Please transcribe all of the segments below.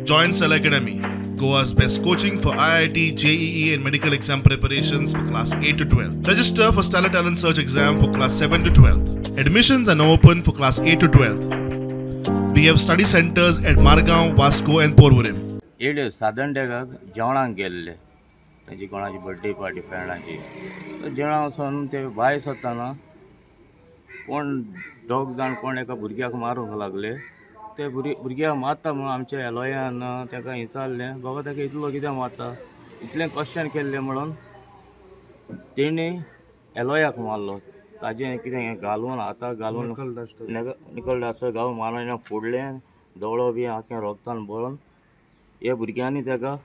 Join Cell Academy, Goa's best coaching for IIT, JEE and medical exam preparations for class 8 to 12. Register for Stellar Talent Search exam for class 7 to 12. Admissions are now open for class 8 to 12. We have study centers at Margaon, Vasco and Porvorim. येडे साधन डेगाक जेवणाक गेल्ले तांची कोणाची birthday party फ्रेंडाची जेवणा वचून ते भायर सरतना कोण दोग जाण कोण एका भुरग्याक मारूंक लागले ते भुरग्याक मारता म्हणून आमच्या एलॉयान ताका विचारलें बाबा ताका इतलो कित्याक मारता इतलें क्वेश्चन केल्लें म्हणून तेणी एलॉयाक मारलो ताजें कितें घालून हाताक घालून निकल डास्टर घालून मारून फोडलें दोळो बी आख्या रोगतान भरून हे भुरग्यांनी ताका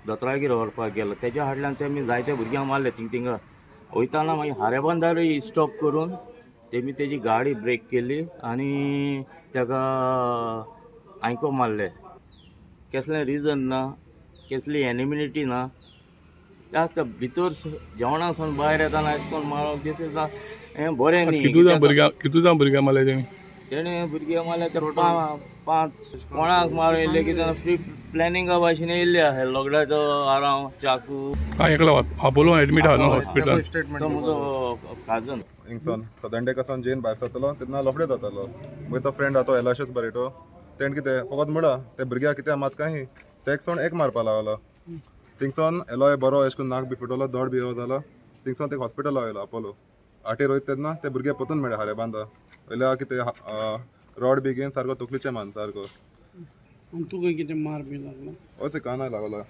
दोतोरागेर व्हरपाक गेलो तेज्या फाटल्यान तेमी जायते भुरग्यांक मारले थिंगा वयताना मागीर हारेबंदारूय स्टॉप करून तेमी तेजी गाडी ब्रेक केली आनी ताका आयको मारले कसलें रिजन ना कसली एनिमिनिटी ना जास्त भितर जेवणासून भायर येताना अशें करून मारप दीस इज हें बरें न्ही कितू भुरग्यां मारले तेणें भुरग्यांक मारले ते 5 कोणाक मारून येयले कितें फ्री प्लॅनिंगा भाशेन येयल्ले आहा लोगडाचो आराम चाकू एकलो आपोलो एडमीट आहा न्हू हॉस्पिटल तो म्हजो काजन हिंगसून सदन डे कसान जेन भायर सरतलो तेन्ना लफडे जातालो मागीर तो फ्रेंड आहा तो एलाशच बरेटो तेणें कितें फकत म्हणा ते भुरग्याक कित्याक मात काय ते एक मारपा लागलो थिंगसून एलोय बरो अशें करून नाक बी फुटलो धड बी जालो थिंगसून ते हॉस्पिटल वयलो आपोलो आटेर वयता तेन्ना ते भुरगे पतून मेळ्ळे हारे बांदा वयल्या कितें रॉड बी घेवन सारको तकलीचे मान सारको तुका कितें मार बी लागलो हय ते कानाय लागलो